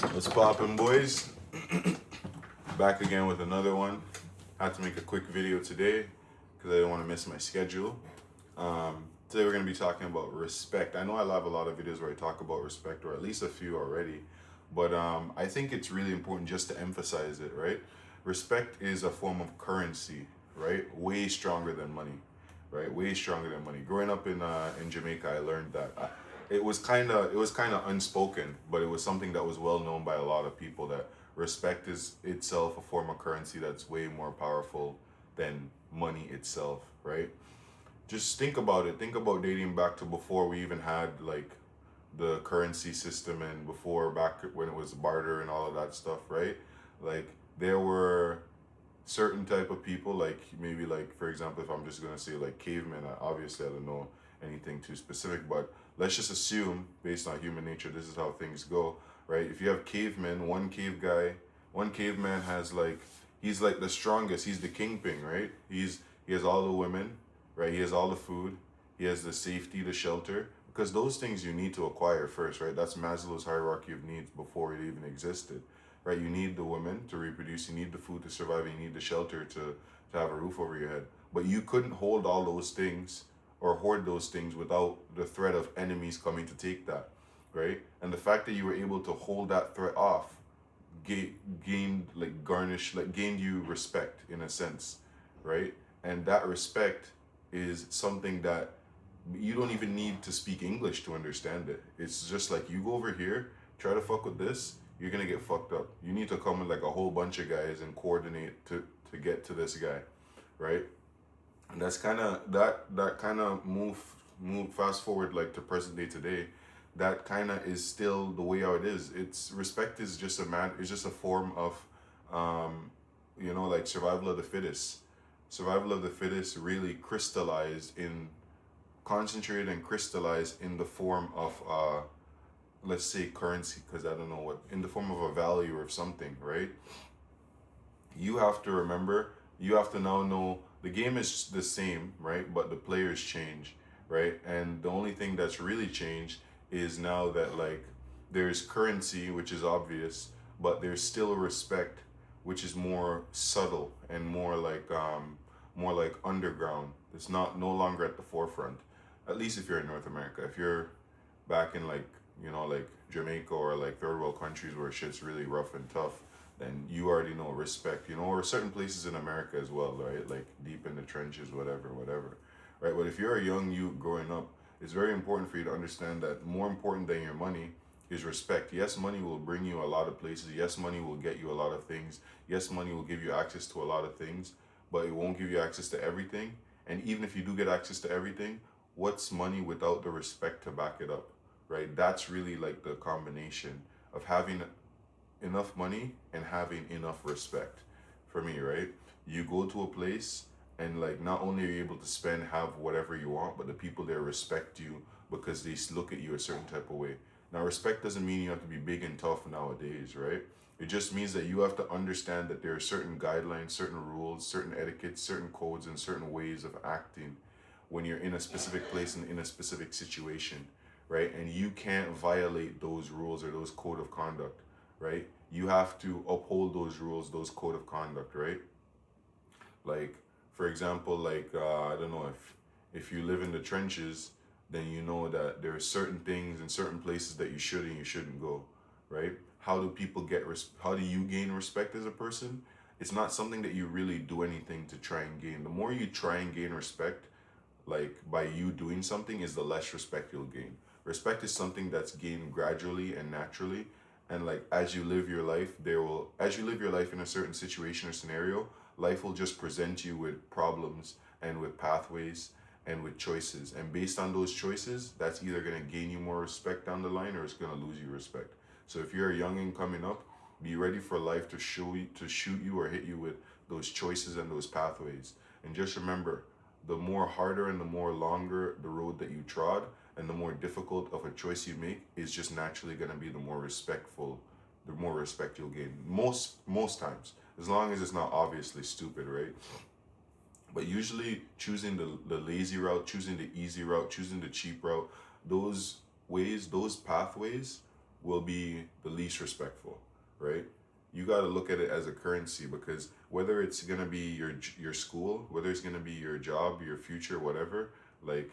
What's poppin', boys? Back again with another one. Had to make a quick video today because I didn't want to miss my schedule. Today we're going to be talking about respect. I know I have a lot of videos where I talk about respect, or at least a few already, but I think it's really important just to emphasize it, right? Respect is a form of currency, right? Way stronger than money, right? Way stronger than money. Growing up in Jamaica, I learned that. It was kind of unspoken, but it was something that was well known by a lot of people that respect is itself a form of currency that's way more powerful than money itself, right? Just think about it. Think about dating back to before we even had like the currency system and before back when it was barter and all of that stuff, right? Like there were certain type of people, like maybe like for example, if I'm just gonna say like cavemen, obviously I don't know anything too specific, but let's just assume based on human nature this is how things go, right? If you have cavemen, one caveman has like, he's like the strongest, he's the kingpin, right? He has all the women, right? He has all the food, he has the safety, the shelter, because those things you need to acquire first, right? That's Maslow's hierarchy of needs before it even existed, right? You need the women to reproduce, you need the food to survive, and you need the shelter to have a roof over your head. But you couldn't hold all those things or hoard those things without the threat of enemies coming to take that, right? And the fact that you were able to hold that threat off gained like garnish like gained you respect in a sense, right? And that respect is something that you don't even need to speak English to understand it. It's just like you go over here, try to fuck with this, you're gonna get fucked up. You need to come with like a whole bunch of guys and coordinate to get to this guy, right? And that's kind of that kind of move fast forward like to present day today. That kind of is still the way how it is. It's respect is just a man. It's just a form of, um, like survival of the fittest. Survival of the fittest really crystallized in concentrated and crystallized in the form of let's say currency, because I don't know what, in the form of a value or something, right? You have to remember, you have to now know the game is the same, right? But the players change, right? And the only thing that's really changed is now that like there's currency, which is obvious, but there's still respect, which is more subtle and more like underground. It's not no longer at the forefront. At least if you're in North America. If you're back in like like Jamaica or like third world countries where shit's really rough and tough, then you already know respect, or certain places in America as well, right? Like deep in the trenches, whatever, whatever, right? But if you're a young youth growing up, it's very important for you to understand that more important than your money is respect. Yes, money will bring you a lot of places. Yes, money will get you a lot of things. Yes, money will give you access to a lot of things, but it won't give you access to everything. And even if you do get access to everything, what's money without the respect to back it up, right? That's really like the combination of having enough money and having enough respect for me, right? You go to a place and like not only are you able to spend, have whatever you want, but the people there respect you because they look at you a certain type of way. Now, respect doesn't mean you have to be big and tough nowadays, right? It just means that you have to understand that there are certain guidelines, certain rules, certain etiquettes, certain codes, and certain ways of acting when you're in a specific place and in a specific situation, right? And you can't violate those rules or those code of conduct, right? You have to uphold those rules, those code of conduct, right? Like, for example, like I don't know, if you live in the trenches, then you know that there are certain things in certain places that you should and you shouldn't go, right? How do people how do you gain respect as a person? It's not something that you really do anything to try and gain. The more you try and gain respect, like by you doing something, is the less respect you'll gain. Respect is something that's gained gradually and naturally, and like as you live your life, as you live your life in a certain situation or scenario, life will just present you with problems and with pathways and with choices, and based on those choices, that's either going to gain you more respect down the line or it's going to lose you respect. So if you're a youngin coming up, be ready for life to shoot you or hit you with those choices and those pathways. And just remember, the more harder and the more longer the road that you trod and the more difficult of a choice you make is just naturally going to be the more respect you'll gain most times, as long as it's not obviously stupid, right? But usually choosing the lazy route, choosing the easy route, choosing the cheap route, those ways, those pathways will be the least respectful, right? You got to look at it as a currency, because whether it's going to be your school, whether it's going to be your job, your future, whatever, like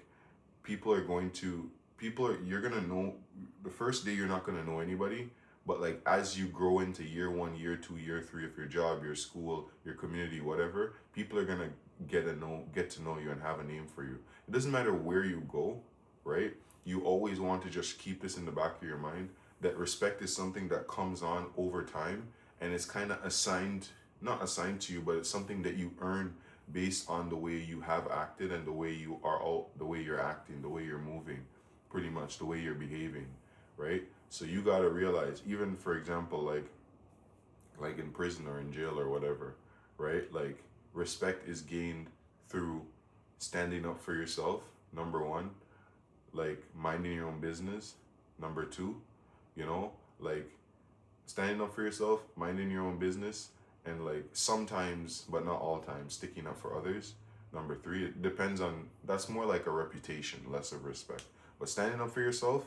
people are going to you're going to know the first day. You're not going to know anybody, but like as you grow into year 1, year 2, year 3 of your job, your school, your community, whatever, people are going to get to know you and have a name for you. It doesn't matter where you go, right? You always want to just keep this in the back of your mind, that respect is something that comes on over time, and it's kind of not assigned to you, but it's something that you earn based on the way you have acted and the way the way you're acting, the way you're moving, pretty much the way you're behaving, right? So you got to realize, even for example, like in prison or in jail or whatever, right? Like respect is gained through standing up for yourself, number one, like minding your own business, number two, you know, like standing up for yourself, minding your own business, and like sometimes, but not all times, sticking up for others. Number three, it depends on, that's more like a reputation, less of respect. But standing up for yourself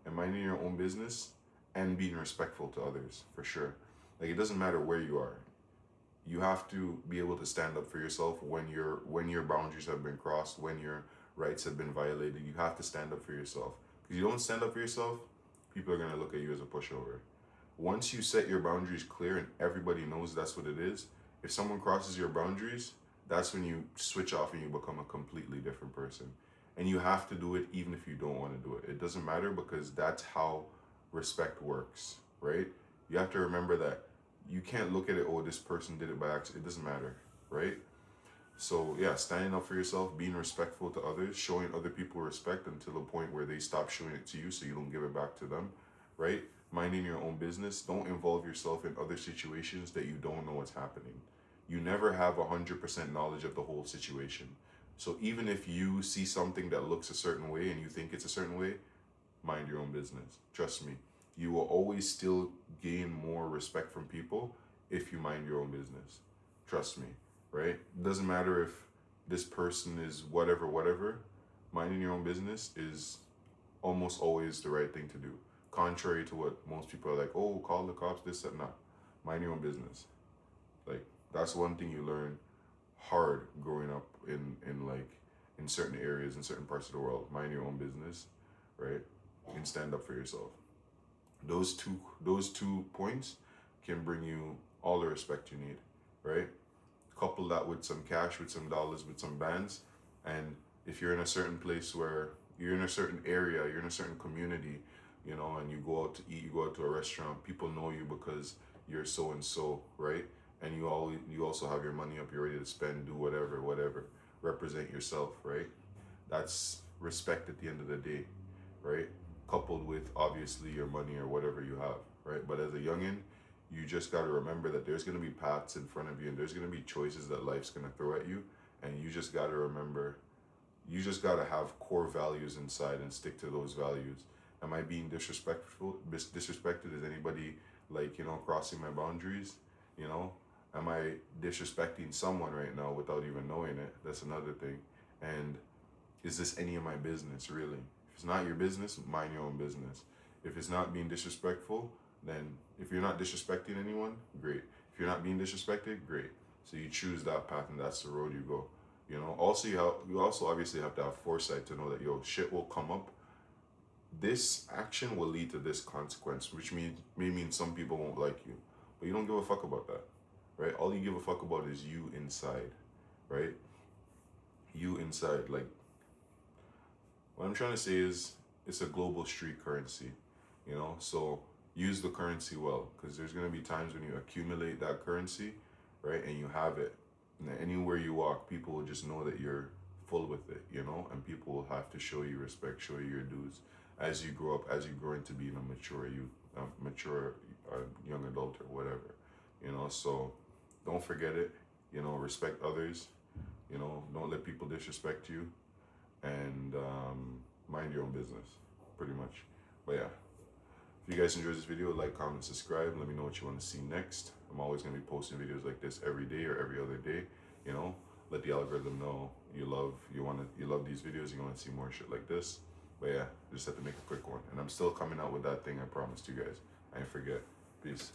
and minding your own business and being respectful to others, for sure. Like it doesn't matter where you are. You have to be able to stand up for yourself when your boundaries have been crossed, when your rights have been violated. You have to stand up for yourself. Because you don't stand up for yourself, people are gonna look at you as a pushover. Once you set your boundaries clear and everybody knows that's what it is, if someone crosses your boundaries, that's when you switch off and you become a completely different person. And you have to do it even if you don't want to do it. It doesn't matter, because that's how respect works, right? You have to remember that you can't look at it, oh, this person did it by accident. It doesn't matter, right? So yeah, standing up for yourself, being respectful to others, showing other people respect until the point where they stop showing it to you so you don't give it back to them, right? Minding your own business. Don't involve yourself in other situations that you don't know what's happening. You never have 100% knowledge of the whole situation. So even if you see something that looks a certain way and you think it's a certain way, mind your own business. Trust me. You will always still gain more respect from people if you mind your own business. Trust me, right? It doesn't matter if this person is whatever. Minding your own business is almost always the right thing to do. Contrary to what most people are like, oh, call the cops, this, that. Nah, mind your own business. Like, that's one thing you learn hard growing up in certain areas, in certain parts of the world. Mind your own business, right? And stand up for yourself. Those two points can bring you all the respect you need, right? Couple that with some cash, with some dollars, with some bands, and if you're in a certain place where you're in a certain area, you're in a certain community, you know, and you go out to eat, you go out to a restaurant, people know you because you're so and so, right? And you also have your money up, you're ready to spend, do whatever, represent yourself, right? That's respect at the end of the day, right? Coupled with obviously your money or whatever you have, right? But as a youngin, you just got to remember that there's going to be paths in front of you and there's going to be choices that life's going to throw at you, and you just got to remember, you just got to have core values inside and stick to those values. Am I being disrespected? Is anybody, like, you know, crossing my boundaries? You know, am I disrespecting someone right now without even knowing it? That's another thing. And is this any of my business, really? If it's not your business, mind your own business. If it's not being disrespectful, then if you're not disrespecting anyone, great. If you're not being disrespected, great. So you choose that path and that's the road you go. You know, also you also obviously have to have foresight to know that shit will come up. This action will lead to this consequence, which may mean some people won't like you, but you don't give a fuck about that, right? All you give a fuck about is you inside, right? You inside. Like, what I'm trying to say is, it's a global street currency, you know? So use the currency well, because there's going to be times when you accumulate that currency, right? And you have it. And anywhere you walk, people will just know that you're full with it, you know? And people will have to show you respect, show you your dues as you grow up, as you grow into being a mature young adult or whatever, you know? So don't forget it, you know, respect others, you know, don't let people disrespect you, and mind your own business, pretty much. But yeah, if you guys enjoyed this video, like, comment, subscribe. Let me know what you want to see next. I'm always going to be posting videos like this every day or every other day, you know. Let the algorithm know you love these videos, you want to see more shit like this. But yeah, just have to make a quick one. And I'm still coming out with that thing I promised you guys. I didn't forget. Peace.